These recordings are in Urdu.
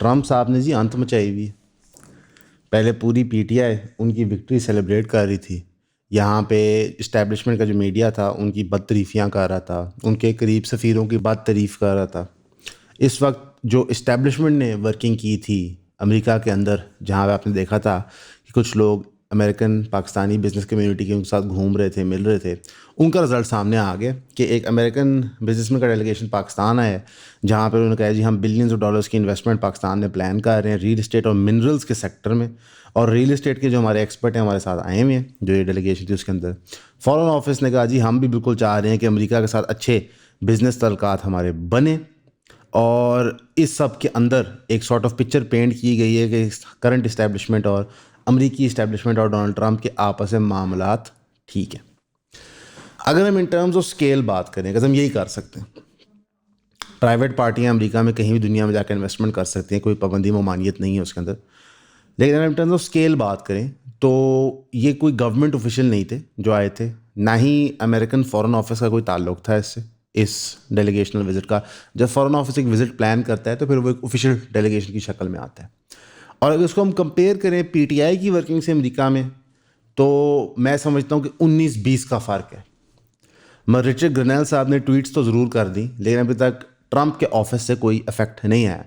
ٹرمپ صاحب نے جی انت مچائی ہوئی ہے. پہلے پوری پی ٹی آئی ان کی وکٹری سیلیبریٹ کر رہی تھی. یہاں پہ اسٹیبلشمنٹ کا جو میڈیا تھا ان کی بد تعریفیاں کر رہا تھا, ان کے قریب سفیروں کی بد تعریف کر رہا تھا. اس وقت جو اسٹیبلشمنٹ نے ورکنگ کی تھی امریکہ کے اندر, جہاں پہ آپ نے دیکھا تھا کہ کچھ لوگ امریکن پاکستانی بزنس کمیونٹی کے ساتھ گھوم رہے تھے, مل رہے تھے, ان کا رزلٹ سامنے آ گیا کہ ایک امریکن بزنس مین کا ڈیلیگیشن پاکستان آیا, جہاں پہ انہوں نے کہا جی ہم بلینز آف ڈالرز کی انویسٹمنٹ پاکستان میں پلان کر رہے ہیں ریل اسٹیٹ اور منرلز کے سیکٹر میں. اور ریل اسٹیٹ کے جو ہمارے ایکسپرٹ ہیں ہمارے ساتھ آئے ہوئے ہیں, جو یہ ڈیلیگیشن تھی اس کے اندر فارن آفس نے کہا جی ہم بھی بالکل چاہ رہے ہیں کہ امریکہ کے ساتھ اچھے بزنس تعلقات ہمارے بنے. اور اس سب کے اندر ایک سارٹ آف پکچر پینٹ کی گئی ہے کہ کرنٹ اسٹیبلشمنٹ اور امریکی اسٹیبلشمنٹ اور ڈونلڈ ٹرمپ کے آپس میں معاملات ٹھیک ہیں. اگر ہم ان ٹرمز آف اسکیل بات کریں, کہ ہم یہی کر سکتے ہیں, پرائیویٹ پارٹیاں امریکہ میں کہیں بھی دنیا میں جا کے انویسٹمنٹ کر سکتی ہیں, کوئی پابندی ممانعت نہیں ہے اس کے اندر. لیکن اگر ہم ٹرمز آف اسکیل بات کریں تو یہ کوئی گورنمنٹ آفیشیل نہیں تھے جو آئے تھے, نہ ہی امریکن فارن آفس کا کوئی تعلق تھا اس سے, اس ڈیلیگیشنل وزٹ کا. جب فارن آفس ایک وزٹ پلان کرتا ہے تو پھر وہ ایک آفیشیل ڈیلیگیشن کی شکل میں آتا ہے. اور اگر اس کو ہم کمپیئر کریں پی ٹی آئی کی ورکنگ سے امریکہ میں, تو میں سمجھتا ہوں کہ 19-20 کا فرق ہے. رچرڈ گرنیل صاحب نے ٹویٹس تو ضرور کر دی, لیکن ابھی تک ٹرمپ کے آفس سے کوئی افیکٹ نہیں آیا.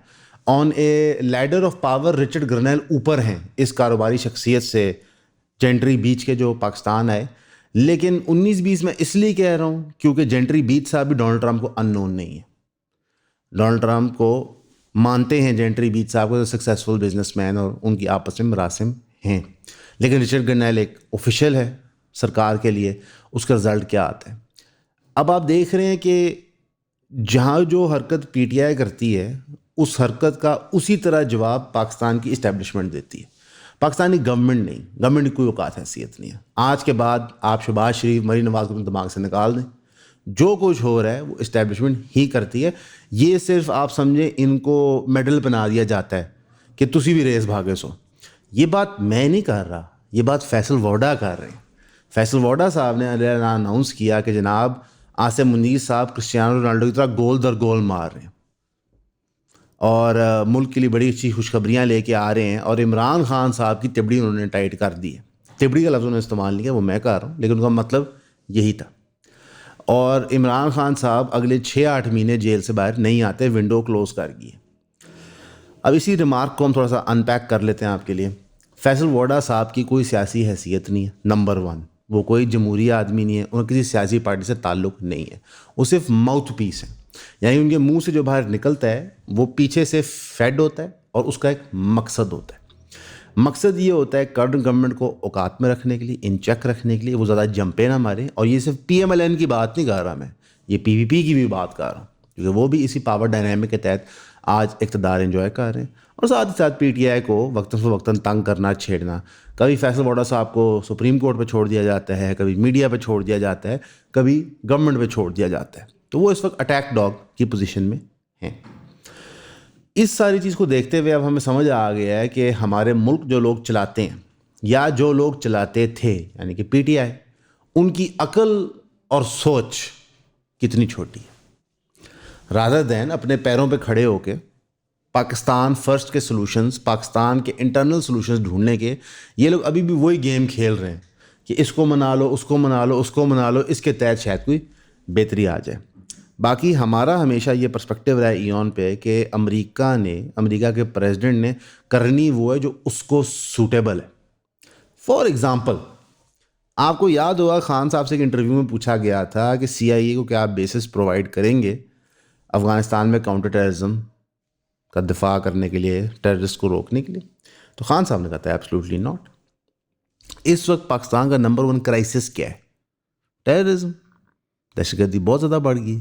On a leader of power Richard Grenell اوپر ہیں اس کاروباری شخصیت سے جینٹری بیچ کے جو پاکستان آئے. لیکن 19-20 میں اس لیے کہہ رہا ہوں کیونکہ جینٹری بیچ صاحب بھی ڈونلڈ ٹرمپ کو ان نون نہیں ہے. ڈونلڈ ٹرمپ کو مانتے ہیں جینٹری بیچ صاحب کو سکسیزفل بزنس مین, اور ان کی آپس میں مراسم ہیں. لیکن رچرڈ گرنیل ایک آفیشیل ہے سرکار کے لیے, اس کا رزلٹ کیا آتا ہے. اب آپ دیکھ رہے ہیں کہ جہاں جو حرکت پی ٹی آئی کرتی ہے اس حرکت کا اسی طرح جواب پاکستان کی اسٹیبلشمنٹ دیتی ہے. پاکستانی گورنمنٹ نہیں, گورنمنٹ کی کوئی اوقات حیثیت نہیں ہے. آج کے بعد آپ شہباز شریف, مریم نواز کو اپنے دماغ سے نکال دیں, جو کچھ ہو رہا ہے وہ اسٹیبلشمنٹ ہی کرتی ہے. یہ صرف آپ سمجھیں ان کو میڈل بنا دیا جاتا ہے کہ تسی بھی ریس بھاگے سو. یہ بات میں نہیں کر رہا, یہ بات فیصل ووڈا کر رہے ہیں. فیصل ووڈا صاحب نے اناؤنس کیا کہ جناب عاصم منیر صاحب کرسٹیانو رونالڈو کی طرح گول در گول مار رہے ہیں اور ملک کے لیے بڑی اچھی خوشخبریاں لے کے آ رہے ہیں. اور عمران خان صاحب کی تبڑی انہوں نے ٹائٹ کر دی ہے. تبڑی کا لفظ انہوں نے استعمال نہیں کیا, وہ میں کر رہا ہوں, لیکن ان کا مطلب یہی تھا. اور عمران خان صاحب اگلے 6-8 مہینے جیل سے باہر نہیں آتے, ونڈو کلوز کر گئی ہے. اب اسی ریمارک کو ہم تھوڑا سا ان پیک کر لیتے ہیں آپ کے لیے. فیصل ووڈا صاحب کی کوئی سیاسی حیثیت نہیں ہے. نمبر 1, وہ کوئی جمہوری آدمی نہیں ہے, ان کا کسی سیاسی پارٹی سے تعلق نہیں ہے. وہ صرف ماؤتھ پیس ہیں, یعنی ان کے منہ سے جو باہر نکلتا ہے وہ پیچھے سے فیڈ ہوتا ہے اور اس کا ایک مقصد ہوتا ہے. مقصد یہ ہوتا ہے کرنٹ گورنمنٹ کو اوقات میں رکھنے کے لیے, ان چیک رکھنے کے لیے, وہ زیادہ جمپے نہ مارے. اور یہ صرف پی ایم ایل این کی بات نہیں کر رہا میں, یہ پی وی پی کی بھی بات کر رہا ہوں, کیونکہ وہ بھی اسی پاور ڈائنامک کے تحت آج اقتدار انجوائے کر رہے ہیں. اور ساتھ ہی ساتھ پی ٹی آئی کو وقتاً فوقتاً تنگ کرنا, چھیڑنا. کبھی فیصل ووڈا صاحب کو سپریم کورٹ پہ چھوڑ دیا جاتا ہے, کبھی میڈیا پہ چھوڑ دیا جاتا ہے, کبھی گورنمنٹ پہ چھوڑ دیا جاتا ہے. تو وہ اس وقت اٹیک ڈاگ کی پوزیشن میں ہیں. اس ساری چیز کو دیکھتے ہوئے اب ہمیں سمجھ آ گیا ہے کہ ہمارے ملک جو لوگ چلاتے ہیں یا جو لوگ چلاتے تھے, یعنی کہ پی ٹی آئی, ان کی عقل اور سوچ کتنی چھوٹی ہے. رادر دین اپنے پیروں پہ کھڑے ہو کے پاکستان فرسٹ کے سلوشنز, پاکستان کے انٹرنل سلوشنز ڈھونڈنے کے, یہ لوگ ابھی بھی وہی گیم کھیل رہے ہیں کہ اس کو منا لو, اس کو منا لو, اس کو منا لو, اس کے تحت شاید کوئی بہتری آ جائے. باقی ہمارا ہمیشہ یہ پرسپیکٹیو رہا ہے ایون پہ کہ امریکہ کے پریزیڈنٹ نے کرنی وہ ہے جو اس کو سوٹیبل ہے. فار ایگزامپل, آپ کو یاد ہوگا خان صاحب سے ایک انٹرویو میں پوچھا گیا تھا کہ سی آئی اے کو کیا آپ بیسس پرووائڈ کریں گے افغانستان میں کاؤنٹر ٹیررزم کا دفاع کرنے کے لیے, ٹیررسٹ کو روکنے کے لیے. تو خان صاحب نے کہا تھا ایبسلیوٹلی ناٹ. اس وقت پاکستان کا نمبر 1 کرائسس کیا ہے؟ ٹیررزم, دہشت گردی بہت زیادہ بڑھ گئی.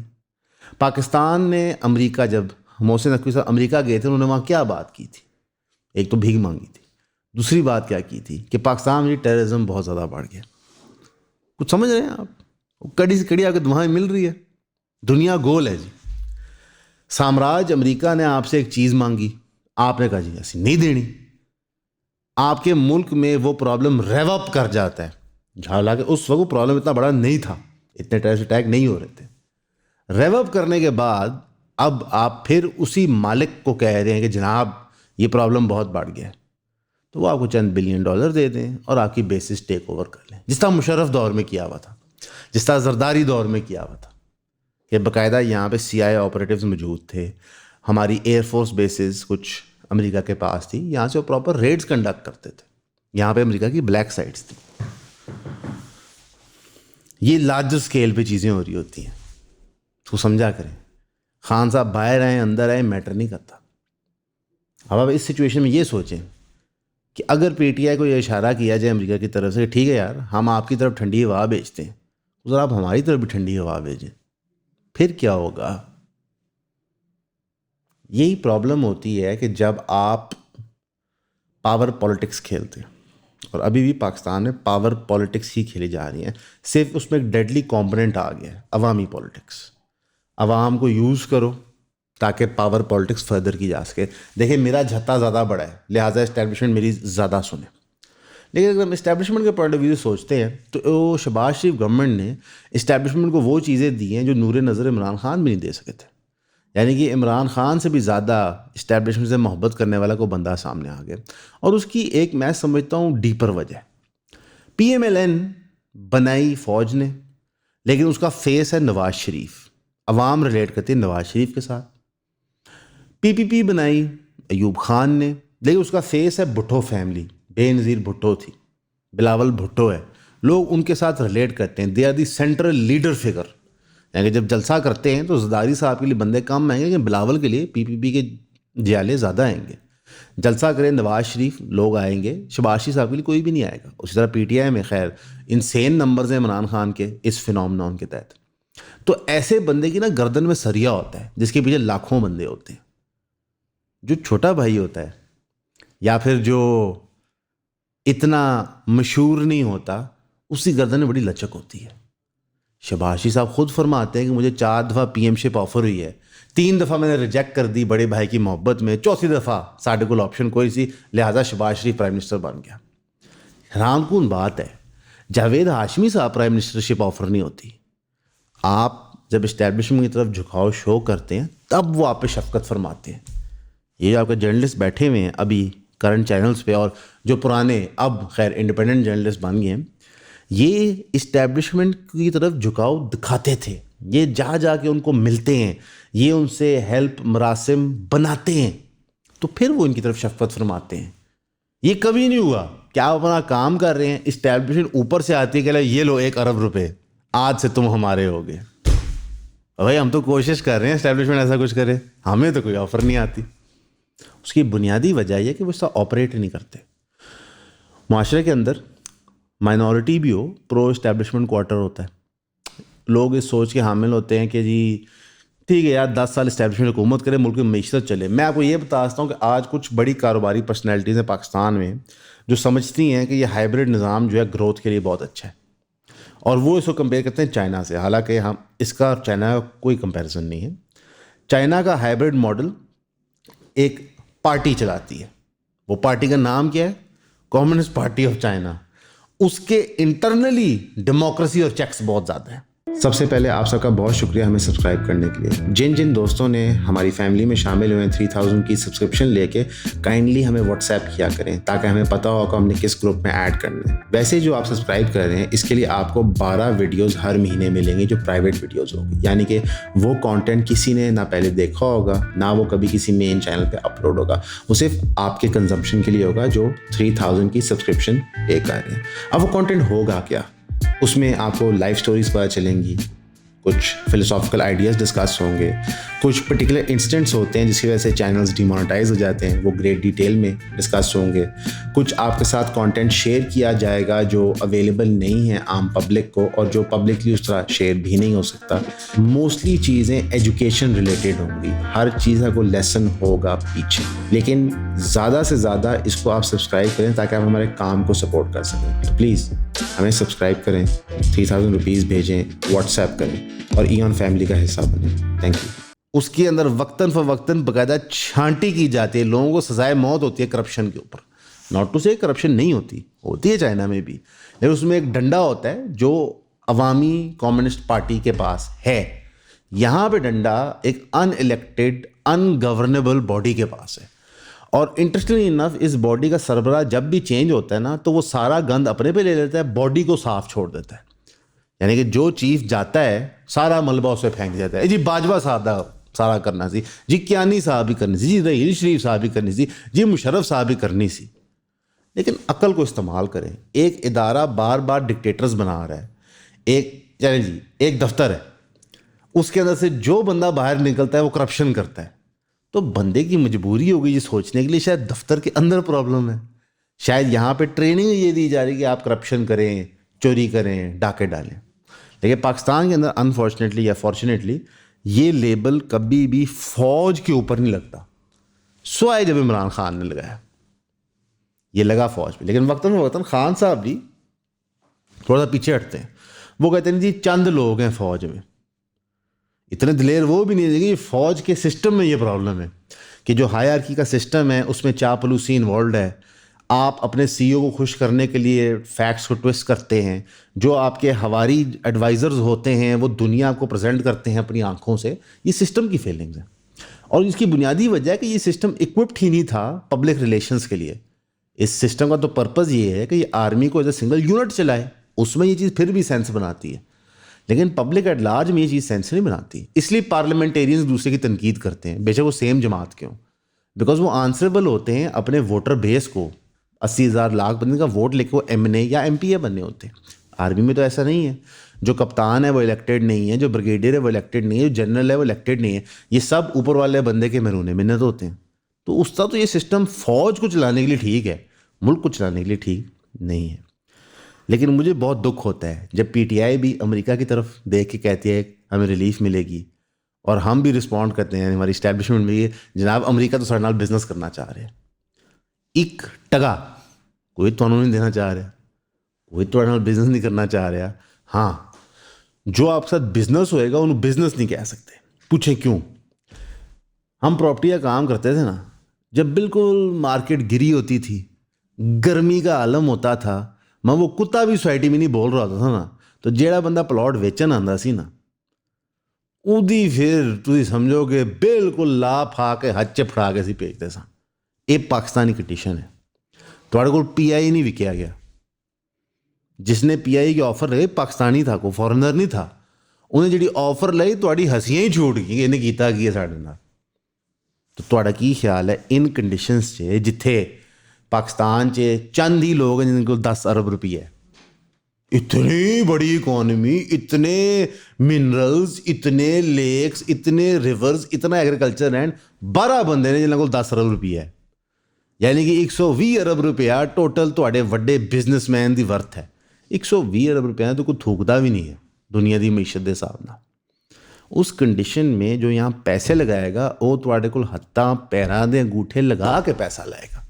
پاکستان نے امریکہ, جب محسن نقوی صاحب امریکہ گئے تھے, انہوں نے وہاں کیا بات کی تھی؟ ایک تو بھیک مانگی تھی, دوسری بات کیا کی تھی کہ پاکستان میں ٹیررزم بہت زیادہ بڑھ گیا. کچھ سمجھ رہے ہیں آپ؟ کڑی سے کڑی آپ کو دعائیں مل رہی ہے. دنیا گول ہے جی. سامراج امریکہ نے آپ سے ایک چیز مانگی, آپ نے کہا جی ایسی نہیں دینی. آپ کے ملک میں وہ پرابلم ریو اپ کر جاتا ہے, حالانکہ اس وقت وہ پرابلم اتنا بڑا نہیں تھا, اتنے ٹیررسٹ اٹیک نہیں ہو رہے تھے. ریو اپ کرنے کے بعد اب آپ پھر اسی مالک کو کہہ رہے ہیں کہ جناب یہ پرابلم بہت بڑھ گیا ہے، تو وہ آپ کو چند بلین ڈالر دے دیں اور آپ کی بیسز ٹیک اوور کر لیں، جس طرح مشرف دور میں کیا ہوا تھا، جس طرح زرداری دور میں کیا ہوا تھا، کہ باقاعدہ یہاں پہ سی آئی آپریٹیوز موجود تھے، ہماری ایئر فورس بیسز کچھ امریکہ کے پاس تھی، یہاں سے وہ پراپر ریڈز کنڈکٹ کرتے تھے، یہاں پہ امریکہ کی بلیک سائٹس تھی. یہ لارجر اسکیل پہ چیزیں ہو رہی ہوتی ہیں، تو سمجھا کریں. خان صاحب باہر آئیں اندر آئیں میٹر نہیں کرتا. اب آپ اس سچویشن میں یہ سوچیں کہ اگر پی ٹی آئی کو یہ اشارہ کیا جائے امریکہ کی طرف سے کہ ٹھیک ہے یار ہم آپ کی طرف ٹھنڈی ہوا بھیجتے ہیں، ذرا آپ ہماری طرف بھی ٹھنڈی ہوا بھیجیں، پھر کیا ہوگا؟ یہی پرابلم ہوتی ہے کہ جب آپ پاور پالیٹکس کھیلتے ہیں، اور ابھی بھی پاکستان میں پاور پالیٹکس ہی کھیلی جا رہی ہیں، صرف اس میں ایک ڈیڈلی کمپوننٹ آ گیا ہے، عوامی پالیٹکس. عوام کو یوز کرو تاکہ پاور پالیٹکس فردر کی جا سکے. دیکھیں میرا جھتا زیادہ بڑا ہے لہٰذا اسٹیبلشمنٹ میری زیادہ سنیں، لیکن اگر ہم اسٹیبلشمنٹ کے پوائنٹ آف ویو سوچتے ہیں تو شہباز شریف گورنمنٹ نے اسٹیبلشمنٹ کو وہ چیزیں دی ہیں جو نور نظر عمران خان بھی نہیں دے سکے تھے. یعنی کہ عمران خان سے بھی زیادہ اسٹیبلشمنٹ سے محبت کرنے والا کو بندہ سامنے آ گیا، اور اس کی ایک میں سمجھتا ہوں ڈیپر وجہ. پی ایم ایل این بنائی فوج نے، لیکن اس کا فیس ہے نواز شریف، عوام ریلیٹ کرتے ہیں نواز شریف کے ساتھ. پی پی پی بنائی ایوب خان نے، لیکن اس کا فیس ہے بھٹو فیملی، بے نظیر بھٹو تھی، بلاول بھٹو ہے، لوگ ان کے ساتھ ریلیٹ کرتے ہیں. They are the central leader figure. یعنی کہ جب جلسہ کرتے ہیں تو زرداری صاحب کے لیے بندے کم آئیں گے، لیکن بلاول کے لیے پی پی پی کے جیالے زیادہ آئیں گے. جلسہ کریں نواز شریف، لوگ آئیں گے، شہباز شریف صاحب کے لیے کوئی بھی نہیں آئے گا. اسی طرح پی ٹی آئی میں خیر انسین نمبرز ہیں عمران خان کے اس فینومینون کے تحت. تو ایسے بندے کی نا گردن میں سریا ہوتا ہے جس کے پیچھے لاکھوں بندے ہوتے ہیں. جو چھوٹا بھائی ہوتا ہے یا پھر جو اتنا مشہور نہیں ہوتا، اس کی گردن میں بڑی لچک ہوتی ہے. شہباز شریف صاحب خود فرماتے ہیں کہ مجھے 4 دفعہ پی ایم شپ آفر ہوئی ہے، 3 دفعہ میں نے ریجیکٹ کر دی بڑے بھائی کی محبت میں، 4تھی دفعہ ساڈے کو آپشن کوئی سی، لہٰذا شہباز شریف پرائم منسٹر بن گیا. حیران کن بات ہے، جاوید ہاشمی صاحب پرائم منسٹر شپ آفر نہیں ہوتی. آپ جب اسٹیبلشمنٹ کی طرف جھکاؤ شو کرتے ہیں تب وہ آپ پہ شفقت فرماتے ہیں. یہ جو آپ کے جرنلسٹ بیٹھے ہوئے ہیں ابھی کرنٹ چینلز پہ، اور جو پرانے اب خیر انڈیپینڈنٹ جرنلسٹ بن گئے ہیں، یہ اسٹیبلشمنٹ کی طرف جھکاؤ دکھاتے تھے. یہ جا جا کے ان کو ملتے ہیں، یہ ان سے ہیلپ مراسم بناتے ہیں، تو پھر وہ ان کی طرف شفقت فرماتے ہیں. یہ کبھی نہیں ہوا کہ آپ اپنا کام کر رہے ہیں، اسٹیبلشمنٹ اوپر سے آتی ہے کہ یہ لو 1 ارب روپے، آج سے تم ہمارے ہو گئے. بھائی ہم تو کوشش کر رہے ہیں اسٹیبلشمنٹ ایسا کچھ کرے، ہمیں تو کوئی آفر نہیں آتی. اس کی بنیادی وجہ یہ کہ وہ اس طرح آپریٹ نہیں کرتے. معاشرے کے اندر مائنورٹی بھی ہو، پرو اسٹیبلشمنٹ کوارٹر ہوتا ہے. لوگ اس سوچ کے حامل ہوتے ہیں کہ جی ٹھیک ہے یار 10 سال اسٹیبلشمنٹ حکومت کرے، ملک میں معیشت چلے. میں آپ کو یہ بتا سکتا ہوں کہ آج کچھ بڑی کاروباری پرسنالٹیز ہیں پاکستان میں جو سمجھتی ہیں کہ یہ ہائبرڈ نظام جو ہے گروتھ کے لیے بہت اچھا ہے، اور وہ اس کو کمپیئر کرتے ہیں چائنا سے. حالانکہ ہم اس کا اور چائنا کا کوئی کمپیریزن نہیں ہے. چائنا کا ہائبرڈ ماڈل ایک پارٹی چلاتی ہے، وہ پارٹی کا نام کیا ہے؟ Communist party of China. اس کے انٹرنلی ڈیموکریسی اور چیکس بہت زیادہ ہیں. سب سے پہلے آپ سب کا بہت شکریہ ہمیں سبسکرائب کرنے کے لیے. جن دوستوں نے ہماری فیملی میں شامل ہوئے ہیں 3000 کی سبسکرپشن لے کے، کائنڈلی ہمیں واٹس ایپ کیا کریں تاکہ ہمیں پتہ ہو کہ ہم نے کس گروپ میں ایڈ کرنا ہے. ویسے جو آپ سبسکرائب کر رہے ہیں اس کے لیے آپ کو 12 ویڈیوز ہر مہینے ملیں گے جو پرائیویٹ ویڈیوز ہوگی، یعنی کہ وہ کانٹینٹ کسی نے نہ پہلے دیکھا ہوگا نہ وہ کبھی کسی مین چینل پہ اپلوڈ ہوگا. وہ صرف آپ کے کنزمپشن کے لیے ہوگا جو 3000 کی سبسکرپشن پے کر رہے ہیں. اب وہ کانٹینٹ ہوگا کیا؟ اس میں آپ کو لائف سٹوریز پتہ چلیں گی، کچھ فلسافیکل آئیڈیاز ڈسکس ہوں گے، کچھ پرٹیکولر انسٹنٹس ہوتے ہیں جس کی وجہ سے چینلز ڈیمونیٹائز ہو جاتے ہیں، وہ گریٹ ڈیٹیل میں ڈسکس ہوں گے. کچھ آپ کے ساتھ کانٹینٹ شیئر کیا جائے گا جو اویلیبل نہیں ہے عام پبلک کو، اور جو پبلکلی اس طرح شیئر بھی نہیں ہو سکتا. موسٹلی چیزیں ایجوکیشن ریلیٹڈ ہوں گی، ہر چیز کا کوئی لیسن ہوگا پیچھے. لیکن زیادہ سے زیادہ اس کو آپ سبسکرائب کریں تاکہ آپ ہمارے کام کو سپورٹ کر سکیں. تو پلیز ہمیں سبسکرائب کریں، 3000 روپیز بھیجیں، واٹس ایپ کریں اور ایون فیملی کا حصہ بنیں. Thank you. اس کے اندر وقتاً فوقتاً باقاعدہ چھانٹی کی جاتی ہے، لوگوں کو سزائے موت ہوتی ہے کرپشن کے اوپر. ناٹ ٹو سے کرپشن نہیں ہوتی ہے چائنا میں بھی، لیکن اس میں ایک ڈنڈا ہوتا ہے جو عوامی کمیونسٹ پارٹی کے پاس ہے. یہاں پہ ڈنڈا ایک ان الیکٹڈ ان گورنیبل باڈی کے پاس ہے، اور انٹرسٹنگ انف اس باڈی کا سربراہ جب بھی چینج ہوتا ہے نا تو وہ سارا گند اپنے پہ لے لیتا ہے, باڈی کو صاف چھوڑ دیتا ہے. یعنی کہ جو چیف جاتا ہے سارا ملبہ اسے پھینک دیتا ہے, جی باجوہ صاحب دا سارا کرنا سی, جی کیانی صاحب بھی کرنی سی, جی رحیل شریف صاحب بھی کرنی سی, جی مشرف صاحب بھی کرنی سی. لیکن عقل کو استعمال کریں. ایک ادارہ بار بار ڈکٹیٹرز بنا رہا ہے, ایک دفتر ہے, اس کے اندر سے جو بندہ باہر نکلتا ہے وہ کرپشن کرتا ہے, تو بندے کی مجبوری ہوگی یہ سوچنے کے لیے شاید دفتر کے اندر پرابلم ہے, شاید یہاں پہ ٹریننگ یہ دی جا رہی ہے کہ آپ کرپشن کریں, چوری کریں, ڈاکے ڈالیں. لیکن پاکستان کے اندر انفارچونیٹلی یا فارچونیٹلی یہ لیبل کبھی بھی فوج کے اوپر نہیں لگتا, سوائے جب عمران خان نے لگایا یہ لگا فوج پہ. لیکن وقتاً فوقتاً خان صاحب بھی تھوڑا سا پیچھے ہٹتے ہیں. وہ کہتے ہیں جی چند لوگ ہیں فوج میں, اتنے دلیر وہ بھی نہیں ہے کہ فوج کے سسٹم میں یہ پرابلم ہے کہ جو ہائرارکی کا سسٹم ہے اس میں چاپلوسی انوالوڈ ہے. آپ اپنے سی او کو خوش کرنے کے لیے فیکٹس کو ٹوسٹ کرتے ہیں, جو آپ کے ہواری ایڈوائزرز ہوتے ہیں وہ دنیا کو پریزنٹ کرتے ہیں اپنی آنکھوں سے. یہ سسٹم کی فیلنگز ہیں, اور اس کی بنیادی وجہ ہے کہ یہ سسٹم اکوپڈ ہی نہیں تھا پبلک ریلیشنز کے لیے. اس سسٹم کا تو پرپز یہ ہے کہ یہ آرمی کو ایز اے سنگل یونٹ چلائے, اس میں یہ چیز پھر بھی سینس بناتی ہے, لیکن پبلک ایٹ لارج میں یہ چیز سینس نہیں بناتی. اس لیے پارلیمنٹیرینز دوسرے کی تنقید کرتے ہیں, بے شک وہ سیم جماعت کے ہوں, بیکاز وہ آنسریبل ہوتے ہیں اپنے ووٹر بیس کو. 80,000 لاکھ بندے کا ووٹ لے کے وہ ایم این اے یا ایم پی اے بننے ہوتے ہیں. آرمی میں تو ایسا نہیں ہے, جو کپتان ہے وہ الیکٹڈ نہیں ہے, جو بریگیڈیئر ہے وہ الیکٹڈ نہیں ہے, جو جنرل ہے وہ الیکٹڈ نہیں ہے, یہ سب اوپر والے بندے کے مرہون منت ہوتے ہیں. تو اس کا تو یہ سسٹم فوج کو چلانے کے لیے ٹھیک ہے, ملک کو چلانے کے لیے ٹھیک نہیں ہے. لیکن مجھے بہت دکھ ہوتا ہے جب پی ٹی آئی بھی امریکہ کی طرف دیکھ کے کہتی ہے ہمیں ریلیف ملے گی, اور ہم بھی رسپونڈ کرتے ہیں, ہماری اسٹیبلشمنٹ میں یہ جناب امریکہ تو سارے نال بزنس کرنا چاہ رہے ہیں. ایک ٹگا کوئی تو نہیں دینا چاہ رہا, کوئی تو نال بزنس نہیں کرنا چاہ رہا. ہاں جو آپ کے ساتھ بزنس ہوئے گا انہوں بزنس نہیں کہہ سکتے. پوچھیں کیوں؟ ہم پراپرٹی کا کام کرتے تھے نا, جب بالکل مارکیٹ گری ہوتی تھی, گرمی کا عالم ہوتا تھا, میں وہ کتا بھی سوسائٹی میں نہیں بول رہا ہوتا تھا نا, تو جیڑا بندہ پلاٹ ویچن آندا سی نا اودی پھر تسی سمجھو کہ بالکل لا پھا کے ہچ پھڑا کے سی بھیجتے سن. یہ پاکستانی کنڈیشن ہے. تھوڑے کو پی آئی نہیں وکیا گیا, جس نے پی آئی کی آفر لگائی پاکستانی تھا, کوئی فارنر نہیں تھا. انہیں جڑی آفر لائی تھوڑی ہنسیاں ہی چھوٹ گئی, انہیں کیتا کی ہے ساڈے نال. تو تھوڑا کی خیال ہے ان کنڈیشنز سے جتھے پاکستان چند ہی لوگ ہیں جن کو 10 ارب روپیہ ہے, اتنی بڑی اکانومی, اتنے منرلز, اتنے لیکس, اتنے ریورز, اتنا ایگریکلچر لینڈ, 12 بندے نے جنہوں کو 10 ارب روپیہ ہے. یعنی کہ 120 ارب روپیہ ٹوٹل تھوڑے وڈے بزنس مین دی ورتھ ہے. 120 ارب روپیہ تو کوئی تھوکتا بھی نہیں ہے دنیا دی معیشت دے حساب نال. اس کنڈیشن میں جو یہاں پیسے لگائے گا وہ تھوڑے کول ہتھاں پیراں دے انگوٹھے لگا کے پیسہ لائے گا.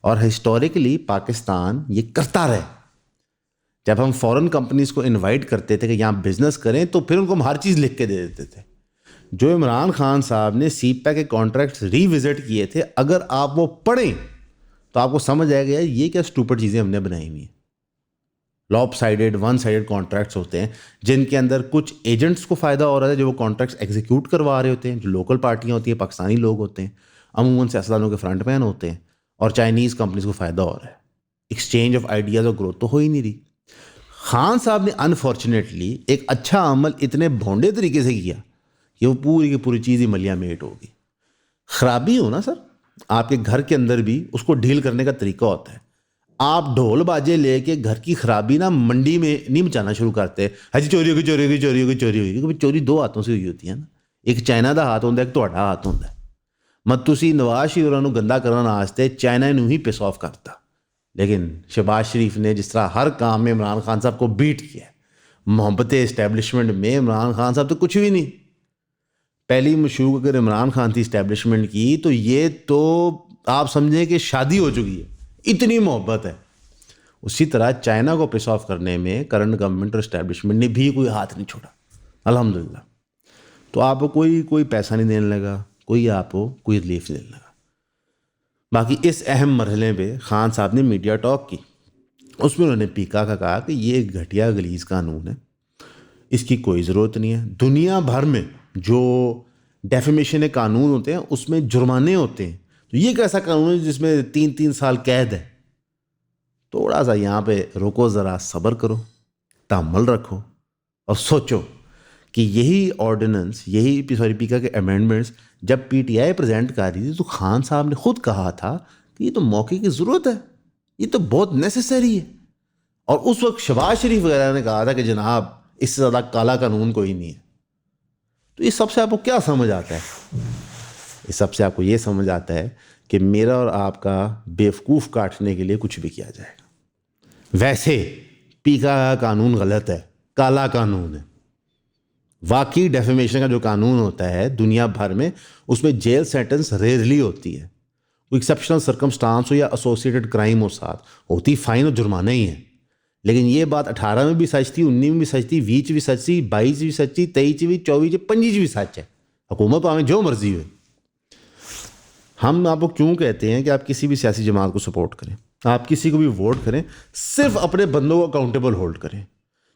اور ہسٹوریکلی پاکستان یہ کرتا رہے. جب ہم فورن کمپنیز کو انوائٹ کرتے تھے کہ یہاں بزنس کریں تو پھر ان کو ہم ہر چیز لکھ کے دے دیتے تھے. جو عمران خان صاحب نے سی پیک کے کانٹریکٹس ری وزٹ کیے تھے, اگر آپ وہ پڑھیں تو آپ کو سمجھ آئے گا یہ کیا اسٹوپڈ چیزیں ہم نے بنائی ہوئی ہیں. لاپ سائڈڈ ون سائڈڈ کانٹریکٹس ہوتے ہیں جن کے اندر کچھ ایجنٹس کو فائدہ ہو رہا ہے جو وہ کانٹریکٹس ایگزیکیوٹ کروا رہے ہوتے ہیں, جو لوکل پارٹیاں ہوتی ہیں, پاکستانی لوگ ہوتے ہیں, عموماً سیاستدانوں کے فرنٹ مین ہوتے ہیں, اور چائنیز کمپنیز کو فائدہ ہو رہا ہے. ایکسچینج آف آئیڈیاز اور گروتھ تو ہو ہی نہیں رہی. خان صاحب نے انفارچونیٹلی ایک اچھا عمل اتنے بھونڈے طریقے سے کیا کہ وہ پوری کی پوری چیز ہی ملیا میٹ ہوگی. خرابی ہو نا سر, آپ کے گھر کے اندر بھی اس کو ڈیل کرنے کا طریقہ ہوتا ہے. آپ ڈھول باجے لے کے گھر کی خرابی نا منڈی میں نہیں مچانا شروع کرتے, ہجی چوری ہوگی چوری ہوگی چوری ہوگی چوری ہوگی, کیونکہ چوری 2 ہاتھوں سے ہوئی ہوتی ہے نا. ایک چائنا دا ہاتھ ہوتا ہے, ایک تہاڈا ہاتھ ہوتا ہے. مت تسی نواز شریف ہوراں نوں گندا کرن واسطے چائنا نوں ہی پیس آف کرتا, لیکن شہباز شریف نے جس طرح ہر کام میں عمران خان صاحب کو بیٹ کیا, محبت اسٹیبلشمنٹ میں عمران خان صاحب تو کچھ بھی نہیں. پہلی مشہور اگر عمران خان تھی اسٹیبلشمنٹ کی تو یہ تو آپ سمجھیں کہ شادی ہو چکی ہے, اتنی محبت ہے. اسی طرح چائنا کو پیس آف کرنے میں کرنٹ گورنمنٹ اور اسٹیبلشمنٹ نے بھی کوئی ہاتھ نہیں چھوڑا الحمدللہ. تو آپ کو کوئی پیسہ نہیں دینے لگا, کوئی آپ کو کوئی ریلیف نہیں دینے لگا. باقی اس اہم مرحلے پہ خان صاحب نے میڈیا ٹاک کی, اس میں انہوں نے پیکا کا کہا کہ یہ ایک گھٹیا غلیظ قانون ہے, اس کی کوئی ضرورت نہیں ہے. دنیا بھر میں جو ڈیفیمیشن قانون ہوتے ہیں اس میں جرمانے ہوتے ہیں, تو یہ کیسا قانون ہے جس میں 3 سال قید ہے؟ تھوڑا سا یہاں پہ رکو، ذرا صبر کرو، تحمل رکھو اور سوچو کہ یہی آرڈیننس، یہی پیکا کے امینڈمنٹس جب پی ٹی آئی پریزنٹ کر رہی تھی تو خان صاحب نے خود کہا تھا کہ یہ تو موقع کی ضرورت ہے، یہ تو بہت نیسیسری ہے. اور اس وقت شہباز شریف وغیرہ نے کہا تھا کہ جناب اس سے زیادہ کالا قانون کوئی نہیں ہے. تو اس سب سے آپ کو کیا سمجھ آتا ہے؟ اس سب سے آپ کو یہ سمجھ آتا ہے کہ میرا اور آپ کا بیوقوف کاٹنے کے لیے کچھ بھی کیا جائے گا. ویسے پیکا کا قانون غلط ہے، کالا قانون ہے. واقعی ڈیفیمیشن کا جو قانون ہوتا ہے دنیا بھر میں، اس میں جیل سینٹنس ریئرلی ہوتی ہے. کوئی ایکسیپشنل سرکمسٹانس ہو یا ایسوسیٹڈ کرائم ہو ساتھ ہوتی، فائن اور جرمانہ ہی ہے. لیکن یہ بات 18 میں بھی سچ تھی، 19 میں بھی سچ تھی، 20 بھی سچ تھی، 22 بھی سچ تھی، 23 بھی، 24 25 بھی سچ ہے. حکومت ہمیں جو مرضی ہوئے. ہم آپ کو کیوں کہتے ہیں کہ آپ کسی بھی سیاسی جماعت کو سپورٹ کریں، آپ کسی کو بھی ووٹ کریں، صرف اپنے بندوں کو اکاؤنٹیبل ہولڈ کریں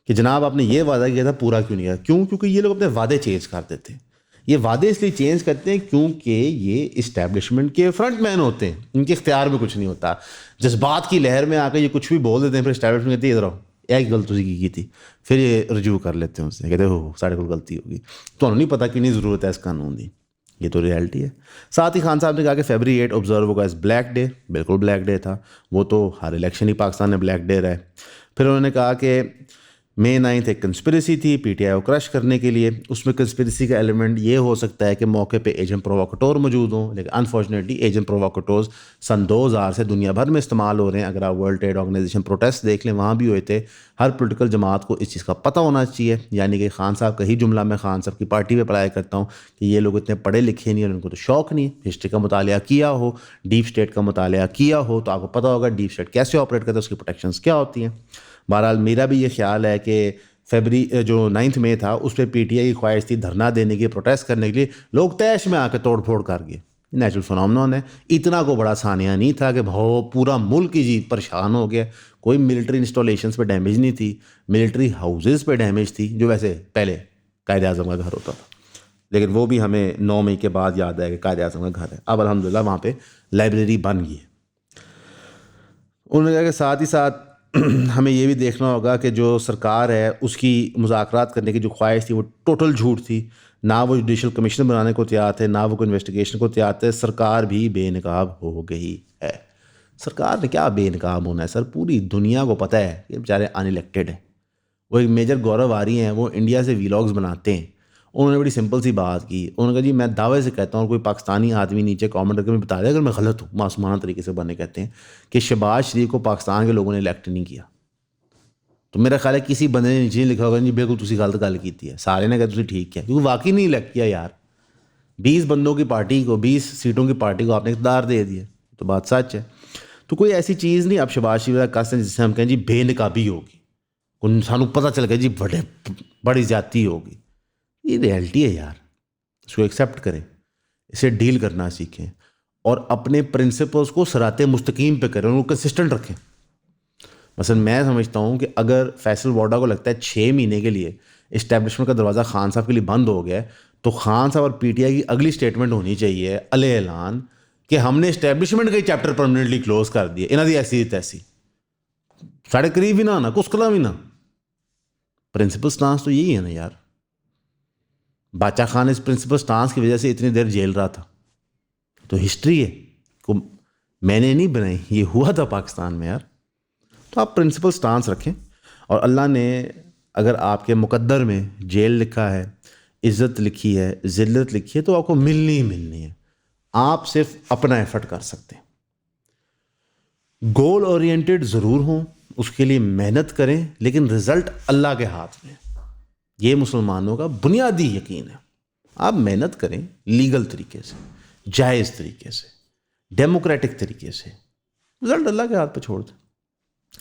کہ جناب آپ نے یہ وعدہ کیا تھا پورا کیوں نہیں کیا. کیوں؟ کیونکہ یہ لوگ اپنے وعدے چینج کر دیتے ہیں. یہ وعدے اس لیے چینج کرتے ہیں کیونکہ یہ اسٹیبلشمنٹ کے فرنٹ مین ہوتے ہیں، ان کے اختیار میں کچھ نہیں ہوتا. جذبات کی لہر میں آ کے یہ کچھ بھی بول دیتے ہیں، پھر اسٹیبلشمنٹ کہتی ہے ادھر آؤ ایک غلطی کی تھی، پھر یہ رجوع کر لیتے ہیں اس سے، کہتے ہیں ہو سارے کو غلطی ہوگی. تو انہوں نہیں پتا کتنی ضرورت ہے اس قانون کی. یہ تو ریالٹی ہے. ساتھ ہی خان صاحب نے کہا کہ فیبری 8 آبزرو ہوگا ایز بلیک ڈے. بالکل بلیک ڈے تھا، وہ تو ہر الیکشن ہی پاکستان میں بلیک ڈے رہا ہے. پھر انہوں نے کہا کہ May 9 ایک کنسپریسی تھی پی ٹی آئی کو کرش کرنے کے لیے. اس میں کنسپریسی کا ایلیمنٹ یہ ہو سکتا ہے کہ موقع پہ ایجنٹ پرووکیٹور موجود ہوں، لیکن انفارچونیٹلی ایجنٹ پرووکیٹورز سن 2000 سے دنیا بھر میں استعمال ہو رہے ہیں. اگر آپ ورلڈ ٹریڈ آرگنائزیشن پروٹیسٹ دیکھ لیں، وہاں بھی ہوئے تھے. ہر پولیٹیکل جماعت کو اس چیز کا پتہ ہونا چاہیے. یعنی کہ خان صاحب کا ہی جملہ میں خان صاحب کی پارٹی پہ اپلائی کرتا ہوں کہ یہ لوگ اتنے پڑھے لکھے نہیں اور ان کو تو شوق نہیں. ہسٹری کا مطالعہ کیا ہو، ڈیپ اسٹیٹ کا مطالعہ کیا ہو تو آپ کو پتہ ہوگا ڈیپ اسٹیٹ کیسے آپریٹ کرتا ہے، اس کی پروٹیکشنز کیا ہوتی ہیں. بہرحال میرا بھی یہ خیال ہے کہ فیبری جو 9 مئی تھا اس پہ پی ٹی آئی کی خواہش تھی دھرنا دینے کی، پروٹیسٹ کرنے کے لیے. لوگ تیش میں آ کے توڑ پھوڑ کر گئے. نیچرل فنامنون ہے. اتنا کو بڑا ثانیہ نہیں تھا کہ پورا ملک ہی پریشان ہو گیا. کوئی ملٹری انسٹالیشنز پہ ڈیمیج نہیں تھی، ملٹری ہاؤسز پہ ڈیمیج تھی جو ویسے پہلے قائد اعظم کا گھر ہوتا تھا. لیکن وہ بھی ہمیں 9 مئی کے بعد یاد آئے کہ قائد اعظم کا گھر ہے. اب الحمدللہ وہاں پہ لائبریری بن گئی ہے. انہوں نے کہا کہ ساتھ ہی ساتھ ہمیں یہ بھی دیکھنا ہوگا کہ جو سرکار ہے اس کی مذاکرات کرنے کی جو خواہش تھی وہ ٹوٹل جھوٹ تھی. نہ وہ جوڈیشل کمیشن بنانے کو تیار تھے، نہ وہ کوئی انویسٹیگیشن کو تیار تھے. سرکار بھی بے نقاب ہو گئی ہے. سرکار نے کیا بے نقاب ہونا ہے سر؟ پوری دنیا کو پتہ ہے کہ بیچارے ان الیکٹڈ ہیں. وہ ایک میجر گورو آری ہیں، وہ انڈیا سے ویلاگز بناتے ہیں. انہوں نے بڑی سمپل سی بات کی. انہوں نے کہا جی میں دعوے سے کہتا ہوں، کوئی پاکستانی آدمی نیچے کامنٹ کر کے میں بتا دے اگر میں غلط ہوں، معصومانہ طریقے سے بنے کہتے ہیں کہ شہباز شریف کو پاکستان کے لوگوں نے الیکٹ نہیں کیا. تو میرا خیال ہے کسی بندے نے نیچے نہیں لکھا ہوگا جی بالکل تسی غلط گل کی ہے. سارے نے کہا تسی ٹھیک کیا، کیونکہ واقعی نہیں الیکٹ کیا یار. 20 بندوں کی پارٹی کو، 20 سیٹوں کی پارٹی کو آپ نے اقتدار دے دیا، تو بات سچ ہے. تو کوئی ایسی چیز نہیں اب شہباز شریف کا کس جس سے ہم کہیں جی بے نقابی ہوگی، سانوں پتہ چل گیا جی بڑی زیادتی ہوگی. یہ ریئلٹی ہے یار. اس کو ایکسیپٹ کریں، اسے ڈیل کرنا سیکھیں اور اپنے پرنسپلز کو صراط مستقیم پہ کریں، ان کو کنسسٹنٹ رکھیں. مثلا میں سمجھتا ہوں کہ اگر فیصل وارڈا کو لگتا ہے 6 مہینے کے لیے اسٹیبلشمنٹ کا دروازہ خان صاحب کے لیے بند ہو گیا ہے، تو خان صاحب اور پی ٹی آئی کی اگلی اسٹیٹمنٹ ہونی چاہیے علیہ اعلان کہ ہم نے اسٹیبلشمنٹ کا چیپٹر پرماننٹلی کلوز کر دیا. انہوں دی ایسی تیسی ساڑھے قریب ہی نہ کس کلام ہی نہ. پرنسپل سٹانس تو یہی ہے نا یار. باچا خان اس پرنسپل سٹانس کی وجہ سے اتنی دیر جیل رہا تھا. تو ہسٹری ہے کو میں نے نہیں بنائی، یہ ہوا تھا پاکستان میں یار. تو آپ پرنسپل سٹانس رکھیں، اور اللہ نے اگر آپ کے مقدر میں جیل لکھا ہے، عزت لکھی ہے، ذلت لکھی ہے، تو آپ کو ملنی ہی ملنی ہے. آپ صرف اپنا ایفرٹ کر سکتے ہیں. گول اورینٹڈ ضرور ہوں، اس کے لیے محنت کریں، لیکن رزلٹ اللہ کے ہاتھ میں. یہ مسلمانوں کا بنیادی یقین ہے. آپ محنت کریں لیگل طریقے سے، جائز طریقے سے، ڈیموکریٹک طریقے سے، رزلٹ اللہ کے ہاتھ پہ چھوڑ دیں.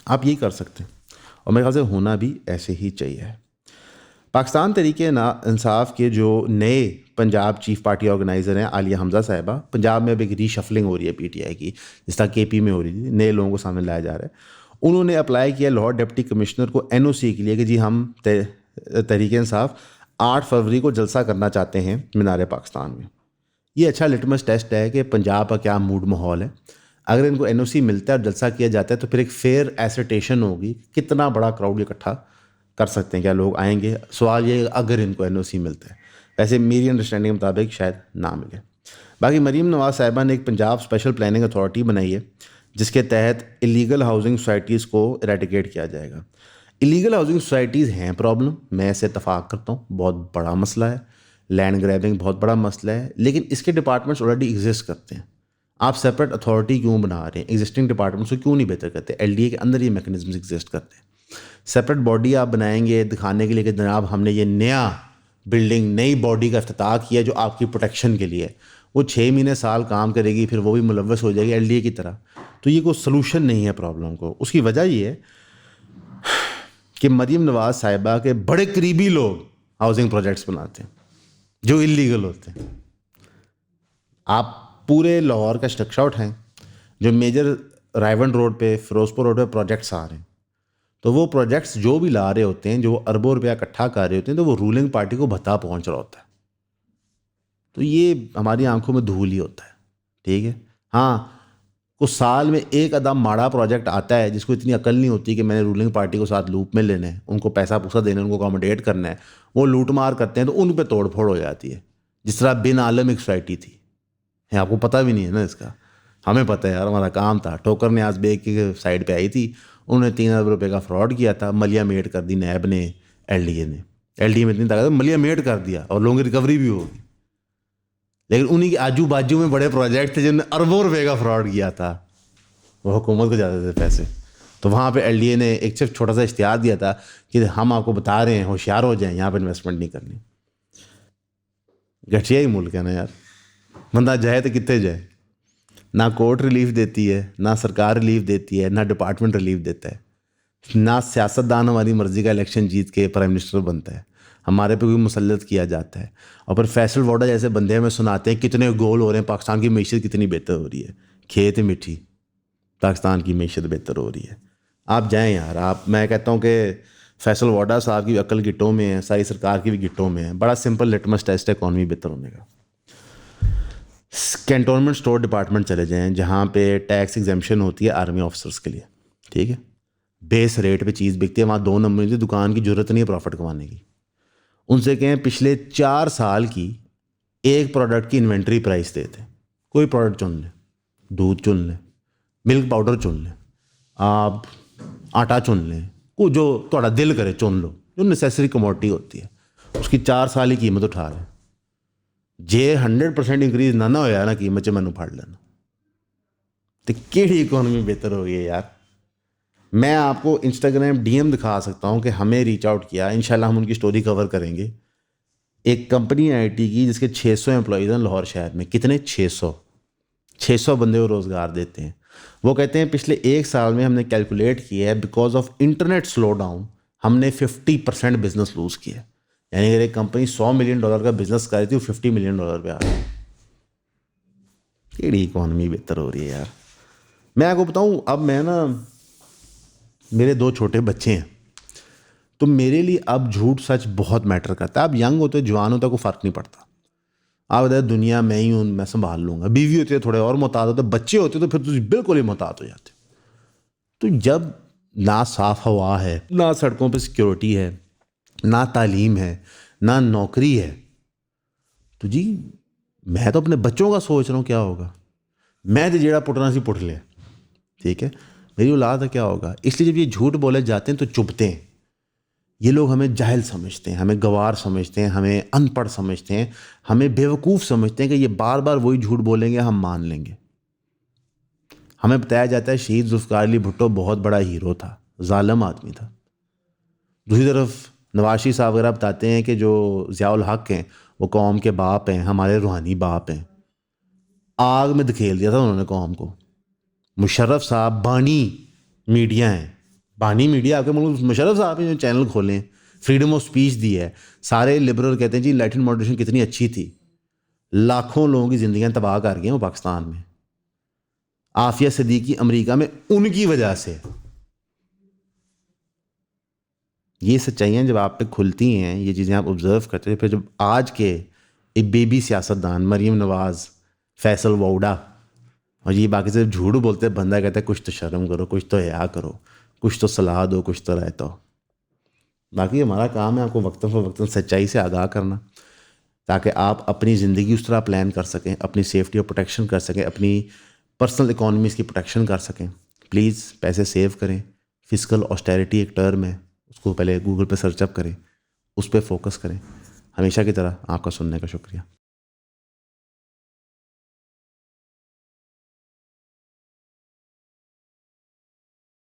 آپ یہی کر سکتے ہیں، اور میرے خیال سے ہونا بھی ایسے ہی چاہیے. پاکستان تحریک انصاف کے جو نئے پنجاب چیف پارٹی آرگنائزر ہیں عالیہ حمزہ صاحبہ، پنجاب میں اب ایک ری شفلنگ ہو رہی ہے پی ٹی آئی کی، جس طرح کے پی میں ہو رہی تھی، نئے لوگوں کو سامنے لایا جا رہا ہے. انہوں نے اپلائی کیا لاہور ڈپٹی کمشنر کو این او سی کے لیے کہ جی ہم تحریک انصاف 8 فروری کو جلسہ کرنا چاہتے ہیں مینار پاکستان میں. یہ اچھا لٹمس ٹیسٹ ہے کہ پنجاب کا کیا موڈ ماحول ہے. اگر ان کو این او سی ملتا ہے اور جلسہ کیا جاتا ہے تو پھر ایک فیئر ایسرٹیشن ہوگی کتنا بڑا کراؤڈ اکٹھا کر سکتے ہیں, کیا لوگ آئیں گے. سوال یہ اگر ان کو این او سی ملتا ہے, ویسے میری انڈرسٹینڈنگ کے مطابق شاید نہ ملے. باقی مریم نواز صاحبہ نے ایک پنجاب اسپیشل پلاننگ اتھارٹی بنائی ہے جس کے تحت ایلیگل ہاؤسنگ سوسائٹیز کو اریڈیکیٹ کیا جائے گا. ایلیگل ہاؤسنگ سوسائٹیز ہیں پرابلم, میں اسے اتفاق کرتا ہوں, بہت بڑا مسئلہ ہے. لینڈ گریبنگ بہت بڑا مسئلہ ہے, لیکن اس کے ڈپارٹمنٹس آلریڈی ایگزسٹ کرتے ہیں. آپ سپریٹ اتھارٹی کیوں بنا رہے ہیں؟ ایگزسٹنگ ڈپارٹمنٹس کو کیوں نہیں بہتر کرتے؟ ایل ڈی اے کے اندر یہ میکنزمز ایگزسٹ کرتے ہیں. سپریٹ باڈی آپ بنائیں گے دکھانے کے لیے کہ جناب ہم نے یہ نیا بلڈنگ نئی باڈی کا افتتاح کیا جو آپ کی پروٹیکشن کے لیے, وہ 6 مہینے سال کام کرے گی, پھر وہ بھی ملوث ہو جائے گی ایل ڈی اے کی طرح. تو یہ کوئی سلوشن نہیں ہے پرابلم کو. اس کی وجہ یہ ہے کہ مریم نواز صاحبہ کے بڑے قریبی لوگ ہاؤسنگ پروجیکٹس بناتے ہیں جو انلیگل ہوتے ہیں. آپ پورے لاہور کا نقشہ اٹھائیں, جو میجر رائیون روڈ پہ فیروزپور روڈ پہ پروجیکٹس آ رہے ہیں, تو وہ پروجیکٹس جو بھی لا رہے ہوتے ہیں, جو وہ اربوں روپیہ اکٹھا کر رہے ہوتے ہیں, تو وہ رولنگ پارٹی کو بھتا پہنچ رہا ہوتا ہے. تو یہ ہماری آنکھوں میں دھول ہی ہوتا ہے. ٹھیک ہے, ہاں کچھ سال میں ایک آدھا ماڑا پروجیکٹ آتا ہے جس کو اتنی عقل نہیں ہوتی کہ میں نے رولنگ پارٹی کو ساتھ لوپ میں لینا ہے, ان کو پیسہ پوسا دینا ہے, ان کو اکاموڈیٹ کرنا ہے, وہ لوٹ مار کرتے ہیں تو ان پہ توڑ پھوڑ ہو جاتی ہے. جس طرح بن عالم ایک سوسائٹی تھی, آپ کو پتہ بھی نہیں ہے نا اس کا, ہمیں پتہ ہے یار, ہمارا کام تھا. ٹھوکر نیاز بیگ کی سائڈ پہ آئی تھی, انہوں نے 3 ارب روپے کا فراڈ کیا تھا, ملیا میٹ کر دی نیب نے, ایل ڈی اے نے. ایل ڈی اے میں اتنی طاقت ملیا میٹ کر دیا اور لوگوں کی ریکوری بھی ہوگی. لیکن انہیں کے آجو باجو میں بڑے پروجیکٹ تھے جن نے اربوں روپے کا فراڈ کیا تھا, وہ حکومت کو جاتے تھے پیسے. تو وہاں پہ ایل ڈی اے نے ایک صرف چھوٹا سا اشتہار دیا تھا کہ ہم آپ کو بتا رہے ہیں ہوشیار ہو جائیں, یہاں پہ انویسٹمنٹ نہیں کرنی. گھٹیا ہی ملک ہے نا یار, بندہ جائے تو کتنے جائے. نہ کورٹ ریلیف دیتی ہے, نہ سرکار ریلیف دیتی ہے, نہ ڈپارٹمنٹ ریلیف دیتا ہے, نہ سیاستدان ہماری مرضی کا الیکشن جیت کے پرائم منسٹر بنتا ہے, ہمارے پہ کوئی مسلط کیا جاتا ہے. اور پھر فیصل واڈا جیسے بندے ہمیں سناتے ہیں کتنے گول ہو رہے ہیں, پاکستان کی معیشت کتنی بہتر ہو رہی ہے. کھیت میٹھی, پاکستان کی معیشت بہتر ہو رہی ہے. آپ جائیں یار, آپ, میں کہتا ہوں کہ فیصل واڈا صاحب کی عقل گٹوں میں ہے, ساری سرکار کی بھی گٹوں میں ہے. بڑا سمپل لٹمس ٹیسٹ ہے اکانومی بہتر ہونے کا. کینٹونمنٹ اسٹور ڈپارٹمنٹ چلے جائیں جہاں پہ ٹیکس ایگزیمپشن ہوتی ہے آرمی آفیسرس کے لیے. ٹھیک ہے, بیس ریٹ پہ چیز بکتی ہے, وہاں 2 نمبر کی دکان کی ضرورت نہیں ہے پروفٹ کمانے کی. ان سے کہیں پچھلے 4 سال کی ایک پروڈکٹ کی انوینٹری پرائس دیتے, کوئی پروڈکٹ چن لیں, دودھ چن لیں, ملک پاؤڈر چن لیں, آپ آٹا چن لیں, کو جو تھوڑا دل کرے چن لو, جو نیسیسری کموڈٹی ہوتی ہے, اس کی 4 سال کی قیمت اٹھا لیں. جے 100% انکریز نہ ہویا نا قیمت, میں پھاڑ لینا. تو کیڑی اکانومی بہتر ہو گئی ہے یار. میں آپ کو انسٹاگرام ڈی ایم دکھا سکتا ہوں کہ ہمیں ریچ آؤٹ کیا, انشاءاللہ ہم ان کی سٹوری کور کریں گے. ایک کمپنی آئی ٹی کی جس کے 600 امپلائیز ہیں لاہور شہر میں. کتنے؟ 600 بندے کو روزگار دیتے ہیں. وہ کہتے ہیں پچھلے 1 سال میں ہم نے کیلکولیٹ کیا ہے because of internet slow down ہم نے 50% بزنس لوز کیا. یعنی اگر ایک کمپنی $100 ملین کا بزنس کر رہی تھی, وہ $50 ملین پہ آ رہی. کیڑی اکانومی بہتر ہو رہی ہے یار. میں آپ کو بتاؤں, اب میں نا, میرے 2 چھوٹے بچے ہیں, تو میرے لیے اب جھوٹ سچ بہت میٹر کرتا ہے. اب ینگ ہوتے جوان ہوتا کوئی فرق نہیں پڑتا. آپ بتائیں دنیا میں ہی ہوں, میں سنبھال لوں گا. بیوی ہوتی ہے تھوڑے اور محتاط ہوتے, بچے ہوتے تو پھر تو بالکل ہی محتاط ہو جاتے. تو جب نہ صاف ہوا ہے, نہ سڑکوں پہ سیکیورٹی ہے, نہ تعلیم ہے, نہ نوکری ہے, تو جی میں تو اپنے بچوں کا سوچ رہا ہوں کیا ہوگا. میں تو جیڑا پٹنا سی پٹ لیا. ٹھیک ہے, میری اولاد کا کیا ہوگا. اس لیے جب یہ جھوٹ بولے جاتے ہیں تو چبھتے ہیں. یہ لوگ ہمیں جاہل سمجھتے ہیں, ہمیں گوار سمجھتے ہیں, ہمیں ان پڑھ سمجھتے ہیں, ہمیں بیوقوف سمجھتے ہیں کہ یہ بار بار وہی جھوٹ بولیں گے, ہم مان لیں گے. ہمیں بتایا جاتا ہے شہید ذوالفقار علی بھٹو بہت بڑا ہیرو تھا, ظالم آدمی تھا. دوسری طرف نواز شریف صاحب وغیرہ بتاتے ہیں کہ جو ضیاء الحق ہیں وہ قوم کے باپ ہیں, ہمارے روحانی باپ ہیں. آگ میں دھکیل دیا تھا انہوں نے قوم کو. مشرف صاحب بانی میڈیا ہیں, بانی میڈیا آپ کے ملک مشرف صاحب ہیں جو چینل کھولیں, فریڈم آف سپیچ دی ہے. سارے لبرل کہتے ہیں جی لائٹ اینڈ ماڈریشن کتنی اچھی تھی. لاکھوں لوگوں کی زندگیاں تباہ کر گئے ہیں وہ پاکستان میں. عافیہ صدیقی امریکہ میں ان کی وجہ سے. یہ سچائیاں جب آپ پہ کھلتی ہیں, یہ چیزیں آپ آبزرو کرتے ہیں, پھر جب آج کے ایک بیبی سیاستدان مریم نواز، فیصل ووڈا، اور یہ باقی صرف جھوٹ بولتے ہیں. بندہ کہتا ہے کچھ تو شرم کرو، کچھ تو حیا کرو، کچھ تو صلاح دو، کچھ تو رہتا ہو. باقی ہمارا کام ہے آپ کو وقتاً فوقتاً سچائی سے آگاہ کرنا، تاکہ آپ اپنی زندگی اس طرح پلان کر سکیں، اپنی سیفٹی اور پروٹیکشن کر سکیں، اپنی پرسنل اکانومیز کی پروٹیکشن کر سکیں. پلیز پیسے سیو کریں. فزیکل آسٹیرٹی ایک ٹرم ہے، اس کو پہلے گوگل پہ سرچ اپ کریں، اس پہ فوکس کریں. ہمیشہ کی طرح آپ کا سننے کا شکریہ.